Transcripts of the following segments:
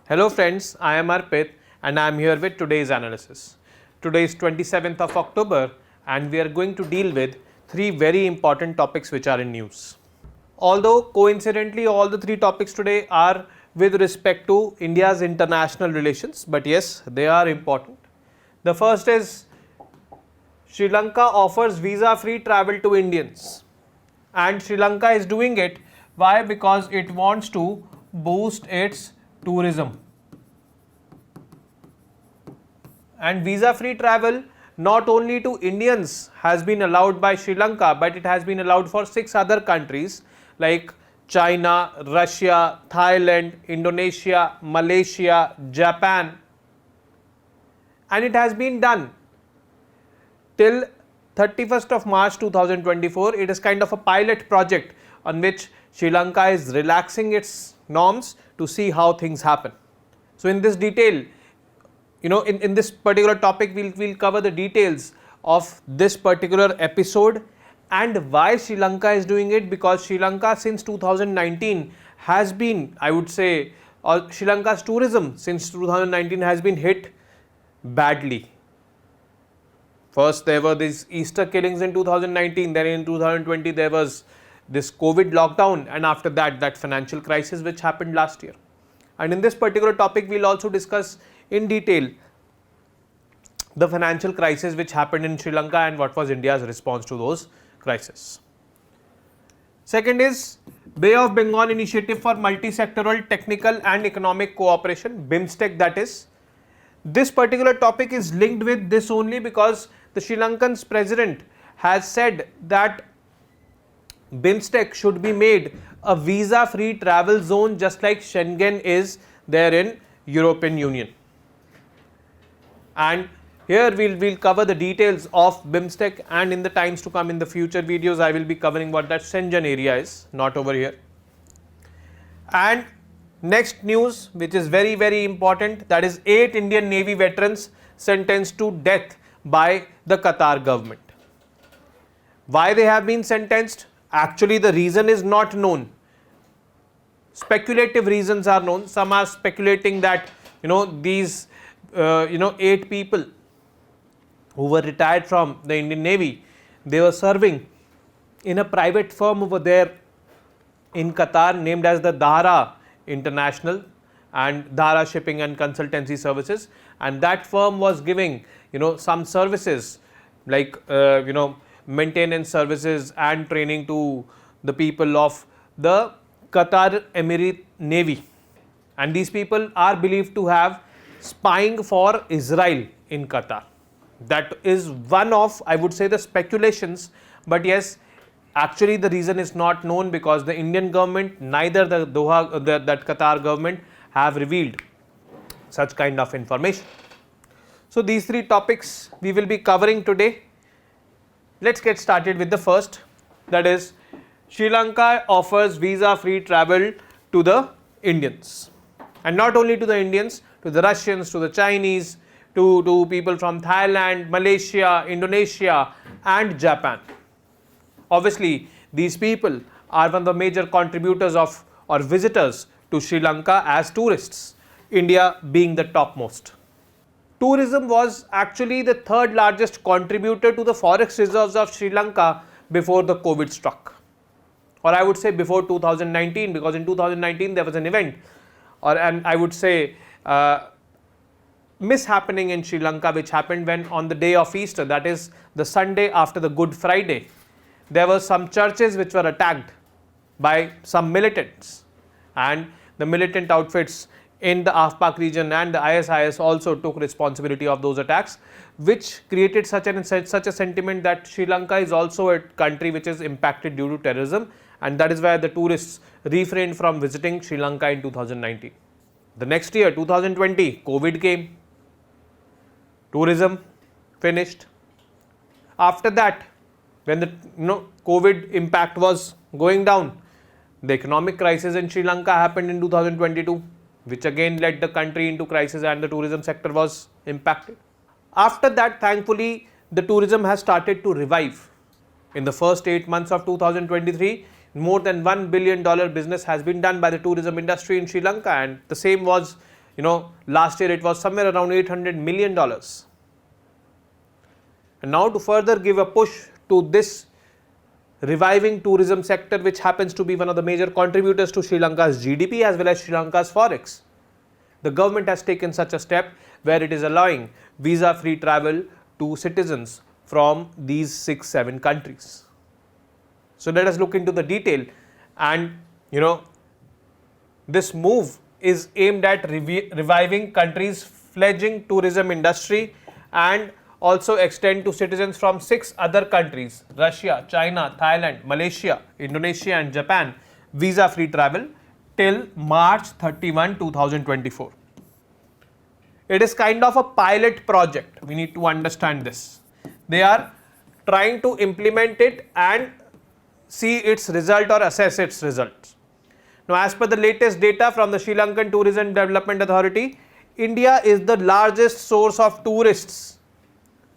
Hello friends, I am Arpit and I am here with today's analysis. Today is 27th of October and we are going to deal with three very important topics which are in news. Although coincidentally all the three topics today are with respect to India's international relations, but yes, they are important. The first is Sri Lanka offers visa-free travel to Indians, and Sri Lanka is doing it. Why? Because it wants to boost its tourism. And visa-free travel not only to Indians has been allowed by Sri Lanka, but it has been allowed for 6 other countries like China, Russia, Thailand, Indonesia, Malaysia, Japan, and it has been done till 31st of March 2024. It is kind of a pilot project on which Sri Lanka is relaxing its norms to see how things happen. So in this detail, in this particular topic, we'll cover the details of this particular episode and why Sri Lanka is doing it, because Sri Lanka since 2019 has been, I would say, Sri Lanka's tourism since 2019 has been hit badly. First there were these Easter killings in 2019, then in 2020 there was this COVID lockdown, and after that financial crisis which happened last year. And in this particular topic we'll also discuss in detail the financial crisis which happened in Sri Lanka and what was India's response to those crises. Second is Bay of Bengal Initiative for Multi-Sectoral Technical and Economic Cooperation, BIMSTEC that is. This particular topic is linked with this only because the Sri Lankan's president has said that BIMSTEC should be made a visa-free travel zone just like Schengen is there in European Union. And here we'll cover the details of BIMSTEC, and in the times to come in the future videos I will be covering what that Schengen area is, not over here. And next news which is very important, that is 8 Indian Navy veterans sentenced to death by the Qatar government. Why they have been sentenced? Actually the reason is not known. Speculative reasons are known. Some are speculating that these 8 people who were retired from the Indian Navy, they were serving in a private firm over there in Qatar named as the Dahra International and Dahra Shipping and Consultancy Services, and that firm was giving some services like maintenance services and training to the people of the Qatar Emirate Navy, and these people are believed to have spying for Israel in Qatar. That is one of, I would say, the speculations, but yes, actually the reason is not known because the Indian government, neither the that Qatar government have revealed such kind of information. So these three topics we will be covering today. Let's get started with the first, that is Sri Lanka offers visa-free travel to the Indians, and not only to the Indians, to the Russians, to the Chinese, to people from Thailand, Malaysia, Indonesia and Japan. Obviously these people are one of the major contributors of or visitors to Sri Lanka as tourists, India being the topmost. Tourism was actually the third largest contributor to the forex reserves of Sri Lanka before the COVID struck, or I would say before 2019, because in 2019 there was an event and I would say mishappening in Sri Lanka which happened when on the day of Easter, that is the Sunday after the Good Friday, there were some churches which were attacked by some militants, and the militant outfits in the AFPAC region and the ISIS also took responsibility of those attacks, which created such a sentiment that Sri Lanka is also a country which is impacted due to terrorism, and that is why the tourists refrained from visiting Sri Lanka in 2019. The next year, 2020, COVID came, tourism finished. After that, when the COVID impact was going down, the economic crisis in Sri Lanka happened in 2022, which again led the country into crisis and the tourism sector was impacted. After that, thankfully, the tourism has started to revive. In the first 8 months of 2023, more than $1 billion business has been done by the tourism industry in Sri Lanka, and the same was last year it was somewhere around $800 million. And now to further give a push to this reviving tourism sector, which happens to be one of the major contributors to Sri Lanka's GDP as well as Sri Lanka's forex, the government has taken such a step where it is allowing visa-free travel to citizens from these 6-7 countries. So let us look into the detail, and this move is aimed at reviving countries' fledgling tourism industry and also extend to citizens from 6 other countries: Russia, China, Thailand, Malaysia, Indonesia and Japan, visa-free travel till March 31, 2024. It is kind of a pilot project. We need to understand this. They are trying to implement it and see its result or assess its results. Now, as per the latest data from the Sri Lankan Tourism Development Authority, India is the largest source of tourists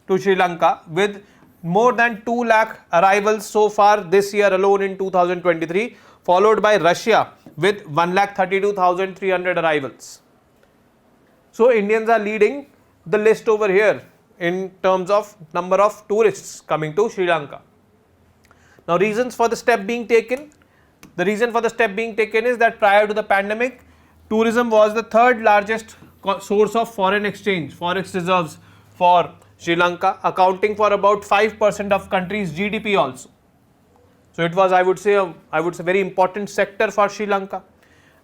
to Sri Lanka, with more than 2 lakh arrivals so far this year alone in 2023, followed by Russia with 1,32,300 arrivals. So Indians are leading the list over here in terms of number of tourists coming to Sri Lanka. Now, reasons for the step being taken. The reason for the step being taken is that prior to the pandemic, tourism was the 3rd largest source of foreign exchange, forex reserves for Sri Lanka, accounting for about 5% of country's GDP also. So it was, I would say, very important sector for Sri Lanka.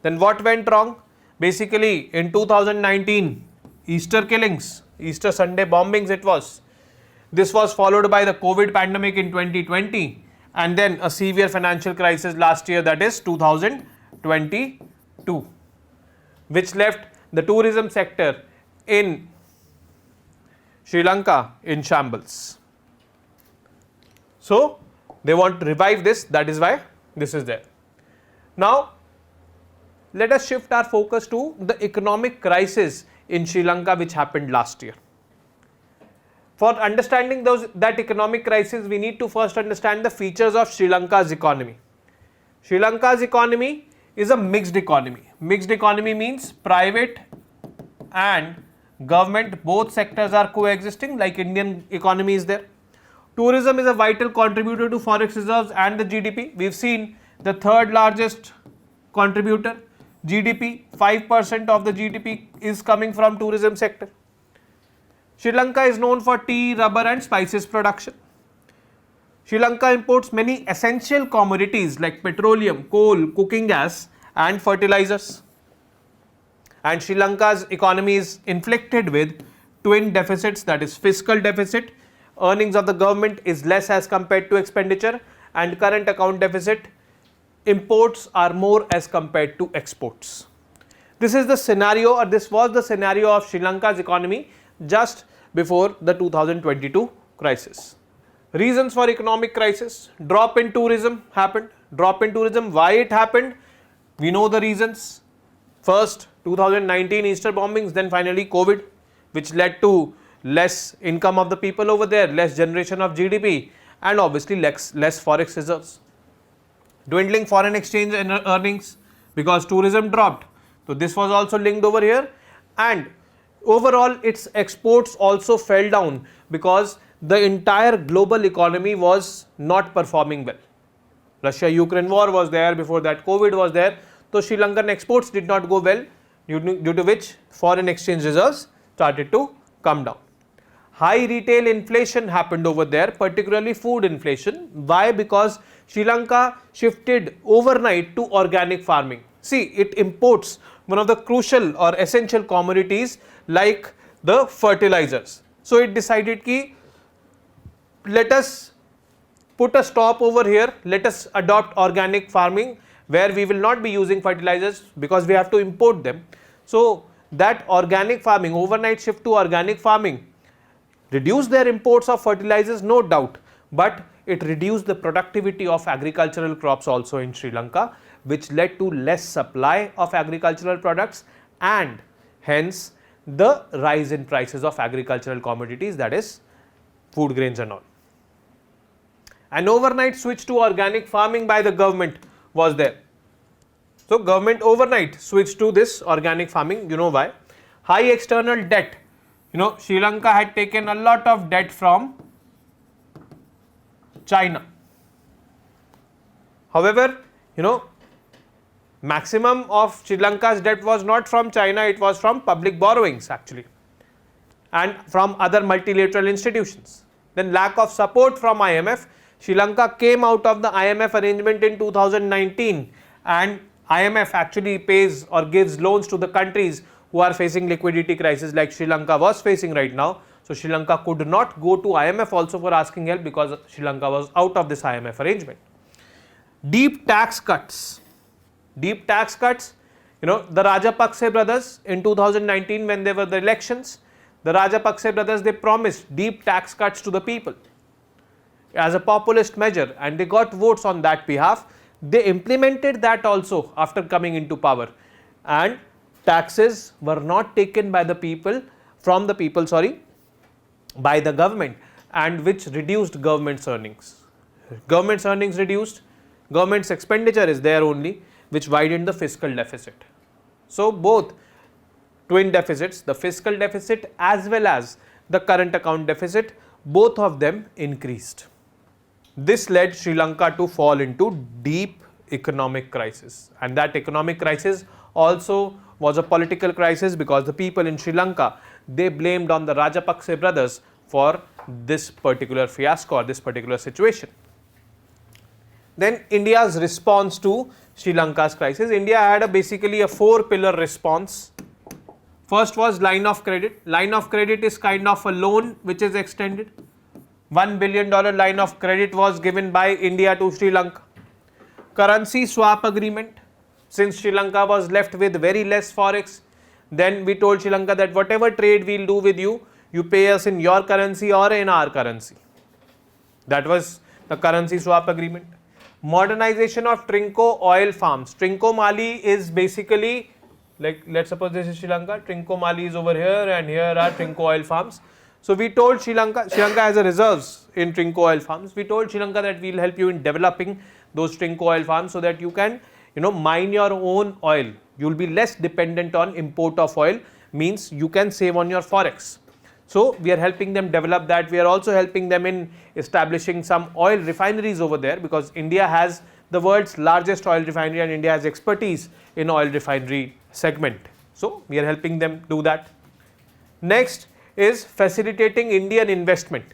Then what went wrong? Basically, in 2019, Easter killings, Easter Sunday bombings it was. This was followed by the COVID pandemic in 2020, and then a severe financial crisis last year, that is 2022, which left the tourism sector in Sri Lanka in shambles. So they want to revive this, that is why this is there. Now let us shift our focus to the economic crisis in Sri Lanka which happened last year. For understanding that economic crisis, we need to first understand the features of Sri Lanka's economy. Sri Lanka's economy is a mixed economy. Mixed economy means private and government, both sectors are coexisting, like Indian economy is there. Tourism is a vital contributor to forex reserves and the GDP. We've seen the 3rd largest contributor, GDP, 5% of the GDP is coming from tourism sector. Sri Lanka is known for tea, rubber and spices production. Sri Lanka imports many essential commodities like petroleum, coal, cooking gas and fertilizers. And Sri Lanka's economy is inflicted with twin deficits, that is fiscal deficit, earnings of the government is less as compared to expenditure, and current account deficit, imports are more as compared to exports. This is the scenario, or this was the scenario of Sri Lanka's economy just before the 2022 crisis. Reasons for economic crisis: drop in tourism happened. Drop in tourism, why it happened? We know the reasons. First, 2019 Easter bombings, then finally COVID, which led to less income of the people over there, less generation of GDP and obviously less forex reserves. Dwindling foreign exchange earnings because tourism dropped. So this was also linked over here, and overall its exports also fell down because the entire global economy was not performing well. Russia-Ukraine war was there, before that COVID was there, so Sri Lankan exports did not go well, due to which foreign exchange reserves started to come down. High retail inflation happened over there, particularly food inflation. Why? Because Sri Lanka shifted overnight to organic farming. See, it imports one of the crucial or essential commodities like the fertilizers. So it decided ki let us put a stop over here, let us adopt organic farming where we will not be using fertilizers because we have to import them. So that organic farming, overnight shift to organic farming, reduced their imports of fertilizers, no doubt, but it reduced the productivity of agricultural crops also in Sri Lanka, which led to less supply of agricultural products and hence the rise in prices of agricultural commodities, that is food grains and all. An overnight switch to organic farming by the government was there. So government overnight switched to this organic farming. You know why? high external debt. Sri Lanka had taken a lot of debt from China. However, maximum of Sri Lanka's debt was not from China, it was from public borrowings actually, and from other multilateral institutions. Then lack of support from IMF. Sri Lanka came out of the IMF arrangement in 2019, and IMF actually pays or gives loans to the countries who are facing liquidity crisis like Sri Lanka was facing right now. So Sri Lanka could not go to IMF also for asking help because Sri Lanka was out of this IMF arrangement. Deep tax cuts. Deep tax cuts, the Rajapaksa brothers in 2019 when there were the elections, the Rajapaksa brothers, they promised deep tax cuts to the people as a populist measure, and they got votes on that behalf. They implemented that also after coming into power, and taxes were not taken by the people, by the government, and which reduced government's earnings. Government's earnings reduced, government's expenditure is there only, which widened the fiscal deficit. So both twin deficits, the fiscal deficit as well as the current account deficit, both of them increased. This led Sri Lanka to fall into deep economic crisis, and that economic crisis also was a political crisis because the people in Sri Lanka, they blamed on the Rajapaksa brothers for this particular fiasco or this particular situation. Then India's response to Sri Lanka's crisis. India had basically a 4-pillar response. First was line of credit. Line of credit is kind of a loan which is extended. $1 billion line of credit was given by India to Sri Lanka. Currency swap agreement. Since Sri Lanka was left with very less forex, then we told Sri Lanka that whatever trade we will do with you, you pay us in your currency or in our currency. That was the currency swap agreement. Modernization of Trinco oil farms. Trinco Mali is basically, like, let's suppose this is Sri Lanka, Trinco Mali is over here and here are Trinco oil farms. So we told Sri Lanka has a reserves in Trinco oil farms. We told Sri Lanka that we will help you in developing those Trinco oil farms so that you can mine your own oil. You will be less dependent on import of oil, means you can save on your forex. So we are helping them develop that. We are also helping them in establishing some oil refineries over there because India has the world's largest oil refinery and India has expertise in oil refinery segment. So we are helping them do that. Next is facilitating Indian investment.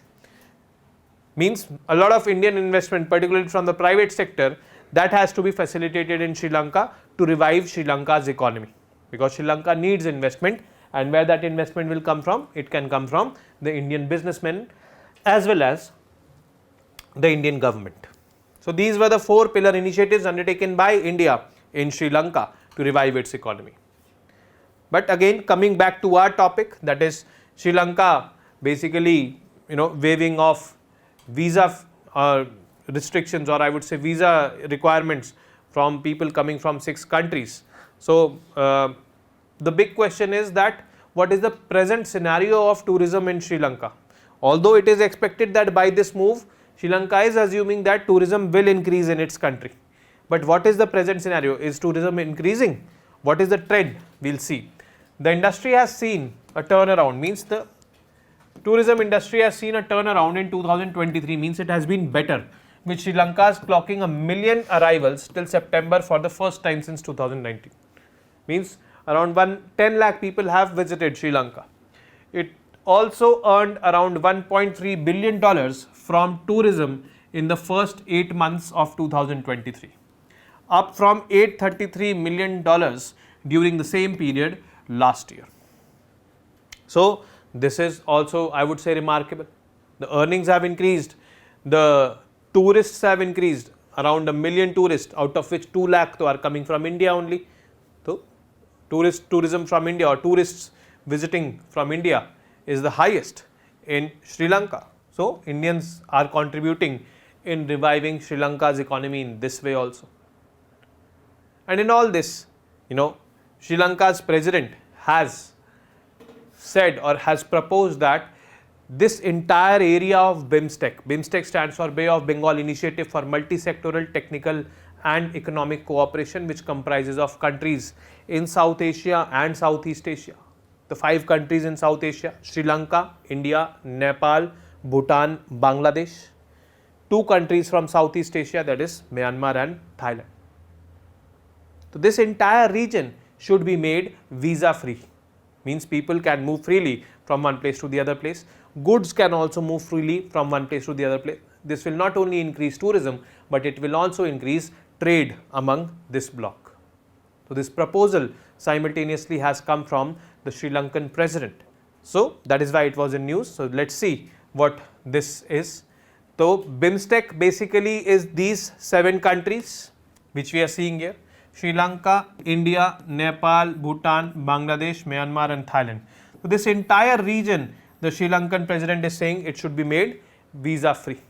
Means a lot of Indian investment, particularly from the private sector, that has to be facilitated in Sri Lanka to revive Sri Lanka's economy, because Sri Lanka needs investment, and where that investment will come from, it can come from the Indian businessmen as well as the Indian government. So these were the 4-pillar initiatives undertaken by India in Sri Lanka to revive its economy. But again, coming back to our topic, that is Sri Lanka basically waiving off visa restrictions, or I would say visa requirements from people coming from 6 countries. So the big question is that what is the present scenario of tourism in Sri Lanka? Although it is expected that by this move, Sri Lanka is assuming that tourism will increase in its country. But what is the present scenario? Is tourism increasing? What is the trend? We will see. The industry has seen a turnaround, means the tourism industry has seen a turnaround in 2023, means it has been better, with Sri Lanka is clocking 1 million arrivals till September for the first time since 2019. Means around 10 lakh people have visited Sri Lanka. It also earned around $1.3 billion from tourism in the first 8 months of 2023, up from $833 million during the same period last year. So this is also, I would say, remarkable. The earnings have increased, the tourists have increased, around 1 million tourists, out of which 2 lakh are coming from India only. So tourism from India, or tourists visiting from India, is the highest in Sri Lanka. So Indians are contributing in reviving Sri Lanka's economy in this way also. And in all this, Sri Lanka's president has said or has proposed that this entire area of BIMSTEC, BIMSTEC stands for Bay of Bengal Initiative for Multi-Sectoral Technical and Economic Cooperation, which comprises of countries in South Asia and Southeast Asia. the 5 countries in South Asia: Sri Lanka, India, Nepal, Bhutan, Bangladesh. 2 countries from Southeast Asia, that is Myanmar and Thailand. So this entire region should be made visa free, means people can move freely from one place to the other place. Goods can also move freely from one place to the other place. This will not only increase tourism, but it will also increase trade among this bloc. So this proposal simultaneously has come from the Sri Lankan president. So that is why it was in news. So let's see what this is. So BIMSTEC basically is these 7 countries which we are seeing here: Sri Lanka, India, Nepal, Bhutan, Bangladesh, Myanmar and Thailand. So this entire region, the Sri Lankan president is saying it should be made visa free.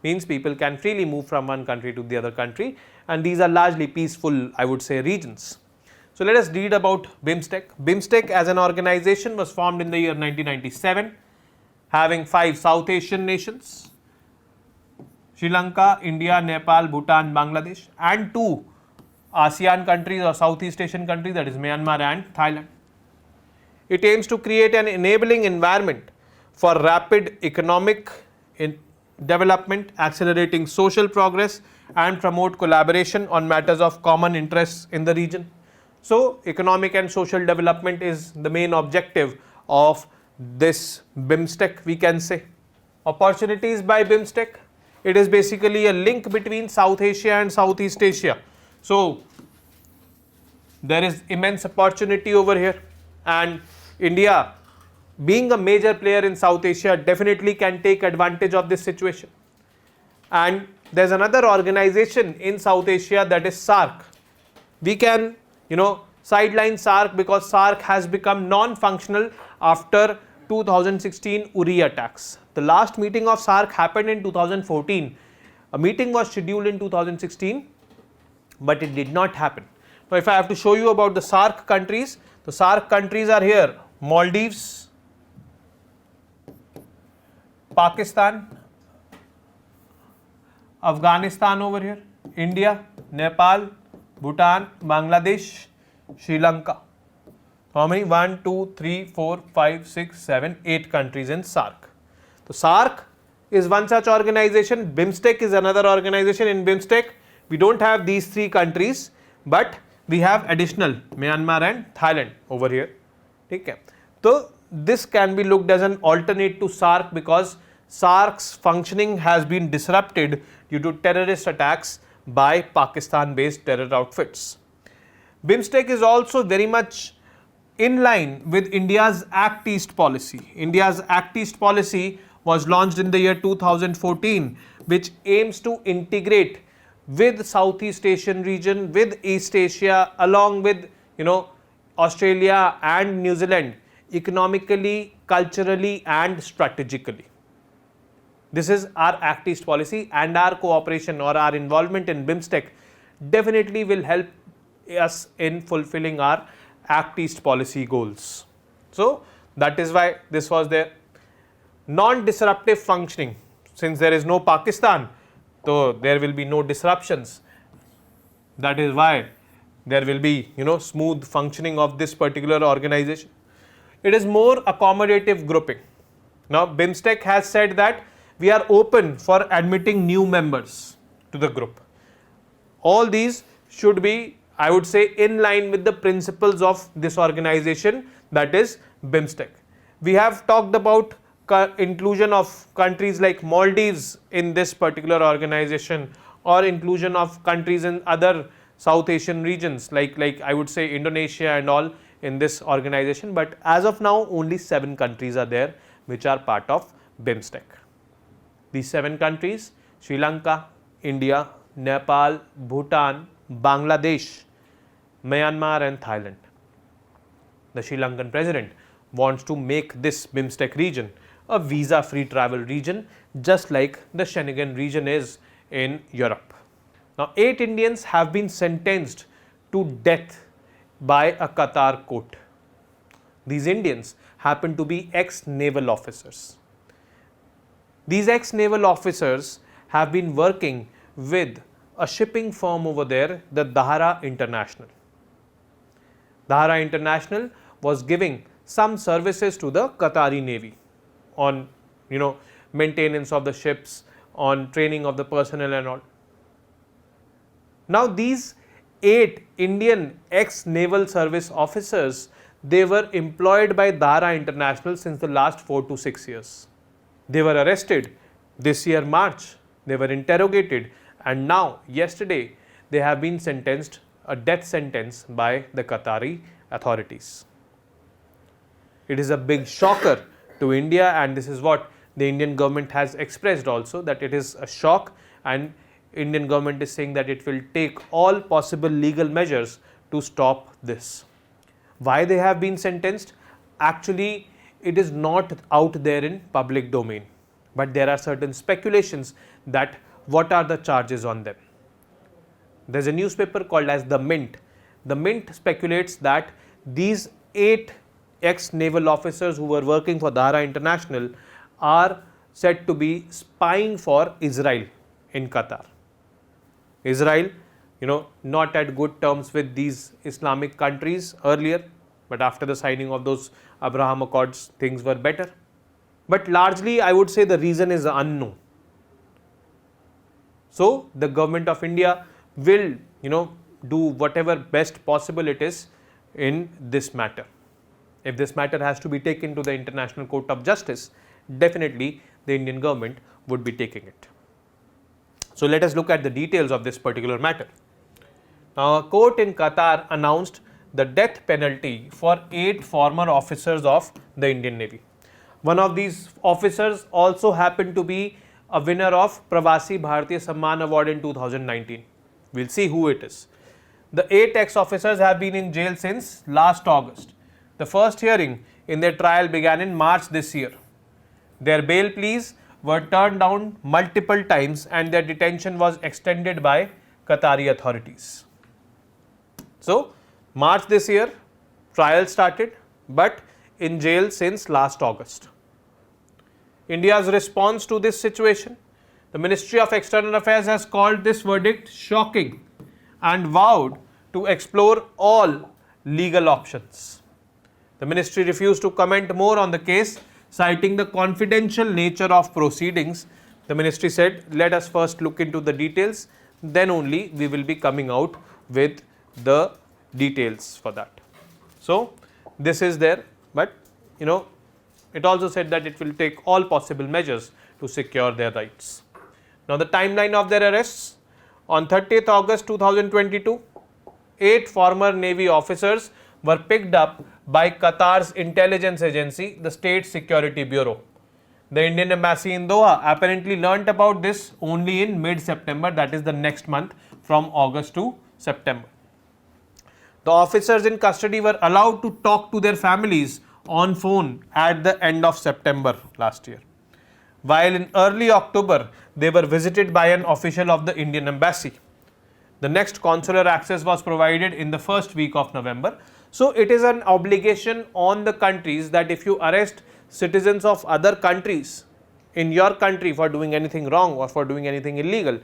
Means people can freely move from one country to the other country, and these are largely peaceful, I would say, regions. So let us read about BIMSTEC. BIMSTEC as an organization was formed in the year 1997, having 5 South Asian nations: Sri Lanka, India, Nepal, Bhutan, Bangladesh, and 2 ASEAN countries or Southeast Asian countries, that is Myanmar and Thailand. It aims to create an enabling environment for rapid economic development, accelerating social progress and promote collaboration on matters of common interest in the region. So economic and social development is the main objective of this BIMSTEC, we can say. Opportunities by BIMSTEC: it is basically a link between South Asia and Southeast Asia. So there is immense opportunity over here, and India, being a major player in South Asia, definitely can take advantage of this situation. And there is another organization in South Asia, that is SAARC. We can sideline SAARC because SAARC has become non-functional after 2016 Uri attacks. The last meeting of SAARC happened in 2014. A meeting was scheduled in 2016, but it did not happen. Now if I have to show you about the SAARC countries, the SAARC countries are here: Maldives, Pakistan, Afghanistan over here, India, Nepal, Bhutan, Bangladesh, Sri Lanka. How many? 1, 2, 3, 4, 5, 6, 7, 8 countries in SAARC. So SAARC is one such organization. BIMSTEC is another organization. In BIMSTEC, we don't have these 3 countries, but we have additional Myanmar and Thailand over here. Okay. So this can be looked as an alternate to SAARC, because SAARC's functioning has been disrupted due to terrorist attacks by Pakistan-based terror outfits. BIMSTEC is also very much in line with India's Act East policy. India's Act East policy was launched in the year 2014, which aims to integrate with Southeast Asian region, with East Asia, along with Australia and New Zealand, economically, culturally and strategically. This is our Act East policy, and our cooperation or our involvement in BIMSTEC definitely will help us in fulfilling our Act East policy goals. So that is why this was their non-disruptive functioning. Since there is no Pakistan, so there will be no disruptions. That is why there will be smooth functioning of this particular organization. It is more accommodative grouping. Now BIMSTEC has said that we are open for admitting new members to the group. All these should be, I would say, in line with the principles of this organization, that is BIMSTEC. We have talked about inclusion of countries like Maldives in this particular organization, or inclusion of countries in other South Asian regions like I would say Indonesia and all in this organization, but as of now only 7 countries are there which are part of BIMSTEC. These 7 countries: Sri Lanka, India, Nepal, Bhutan, Bangladesh, Myanmar and Thailand. The Sri Lankan president wants to make this BIMSTEC region a visa-free travel region, just like the Schengen region is in Europe. Now 8 Indians have been sentenced to death by a Qatar court. These Indians happen to be ex-naval officers. These ex-naval officers have been working with a shipping firm over there, the Dahara International. Dahara International was giving some services to the Qatari Navy on, maintenance of the ships, on training of the personnel and all. Now these 8 Indian ex-naval service officers, they were employed by Dara International since the last 4 to 6 years. They were arrested this year March, they were interrogated, and now yesterday they have been sentenced a death sentence by the Qatari authorities. It is a big shocker to India, and this is what the Indian government has expressed also, that it is a shock, and Indian government is saying that it will take all possible legal measures to stop this. Why they have been sentenced? Actually, it is not out there in public domain, but there are certain speculations that what are the charges on them. There is a newspaper called as The Mint. The Mint speculates that these 8 ex-naval officers who were working for Dara International are said to be spying for Israel in Qatar. Israel, not at good terms with these Islamic countries earlier, but after the signing of those Abraham Accords, things were better. But largely, I would say the reason is unknown. So the government of India will, do whatever best possible it is in this matter. If this matter has to be taken to the International Court of Justice, definitely the Indian government would be taking it. So let us look at the details of this particular matter. Now, a court in Qatar announced the death penalty for 8 former officers of the Indian Navy. One of these officers also happened to be a winner of Pravasi Bharatiya Samman Award in 2019. We'll see who it is. The 8 ex-officers have been in jail since last August. The first hearing in their trial began in March this year. Their bail pleas were turned down multiple times and their detention was extended by Qatari authorities. So, March this year, trial started, but in jail since last August. India's response to this situation: the Ministry of External Affairs has called this verdict shocking and vowed to explore all legal options. The ministry refused to comment more on the case, citing the confidential nature of proceedings. The ministry said, let us first look into the details, then only we will be coming out with the details for that. So, this is there, but it also said that it will take all possible measures to secure their rights. Now, the timeline of their arrests: on 30th August 2022, 8 former Navy officers were picked up by Qatar's intelligence agency, the State Security Bureau. The Indian Embassy in Doha apparently learnt about this only in mid-September, that is the next month, from August to September. The officers in custody were allowed to talk to their families on phone at the end of September last year, while in early October they were visited by an official of the Indian Embassy. The next consular access was provided in the first week of November. So, it is an obligation on the countries that if you arrest citizens of other countries in your country for doing anything wrong or for doing anything illegal,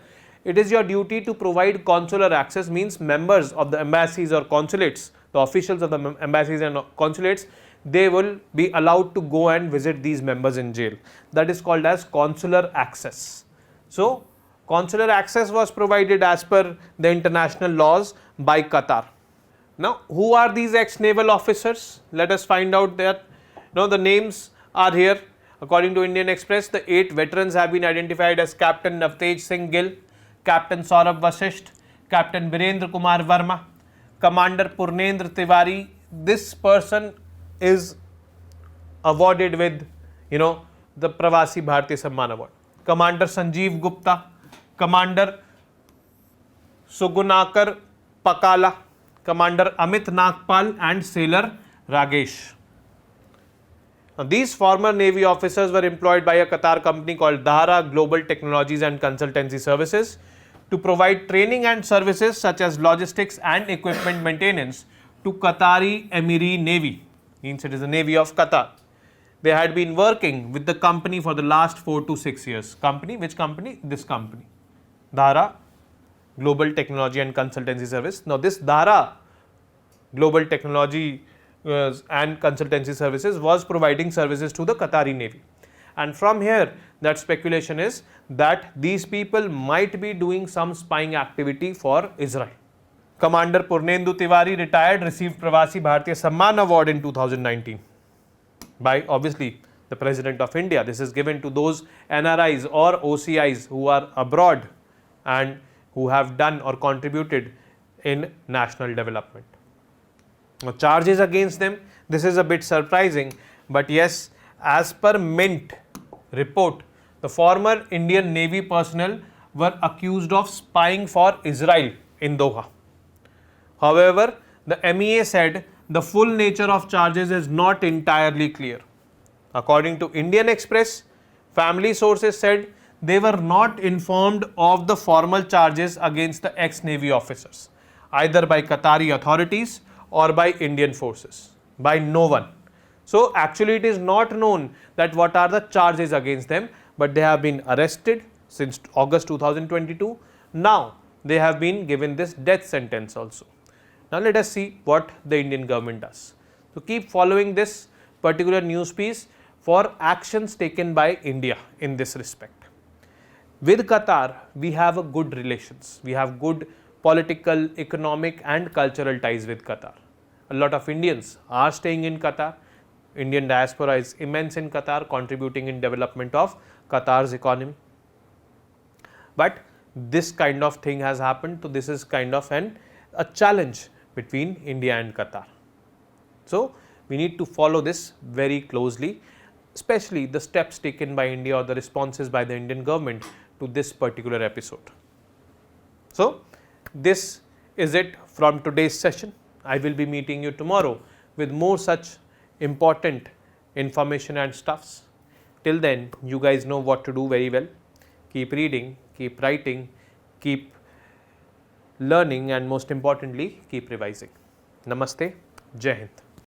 it is your duty to provide consular access, means members of the embassies or consulates, the officials of the embassies and consulates, they will be allowed to go and visit these members in jail. That is called as consular access. So, consular access was provided as per the international laws by Qatar. Now, who are these ex-naval officers? Let us find out that. The names are here. According to Indian Express, the 8 veterans have been identified as Captain Navtej Singh Gill, Captain Saurabh Vasisht, Captain Birendra Kumar Verma, Commander Purnendra Tiwari. This person is awarded with, the Pravasi Bharatiya Samman Award. Commander Sanjeev Gupta, Commander Sugunakar Pakala, Commander Amit Nagpal and Sailor Ragesh. Now, these former Navy officers were employed by a Qatar company called Dara Global Technologies and Consultancy Services to provide training and services such as logistics and equipment maintenance to Qatari Emiri Navy, means it is the Navy of Qatar. They had been working with the company for the last 4 to 6 years. Company, which company? This company, Dara Global Technology and Consultancy Service. Now, this Dara Global Technology and consultancy services was providing services to the Qatari Navy. And from here, that speculation is that these people might be doing some spying activity for Israel. Commander Purnendu Tiwari, retired, received Pravasi Bharatiya Samman Award in 2019 by obviously the President of India. This is given to those NRIs or OCIs who are abroad and who have done or contributed in national development. Now, charges against them, this is a bit surprising, but yes, as per Mint report, the former Indian Navy personnel were accused of spying for Israel in Doha. However, the MEA said the full nature of charges is not entirely clear. According to Indian Express, family sources said they were not informed of the formal charges against the ex-Navy officers, either by Qatari authorities or by Indian forces, by no one. So actually it is not known that what are the charges against them, but they have been arrested since August 2022. Now they have been given this death sentence also. Now let us see what the Indian government does. So keep following this particular news piece for actions taken by India in this respect. With Qatar, we have a good relations. We have good political, economic and cultural ties with Qatar. A lot of Indians are staying in Qatar. Indian diaspora is immense in Qatar, contributing in development of Qatar's economy. But this kind of thing has happened, so this is kind of a challenge between India and Qatar. So we need to follow this very closely, especially the steps taken by India or the responses by the Indian government to this particular episode. So this is it from today's session. I will be meeting you tomorrow with more such important information and stuffs. Till then, you guys know what to do very well. Keep reading, keep writing, keep learning, and most importantly, keep revising. Namaste. Jai Hind.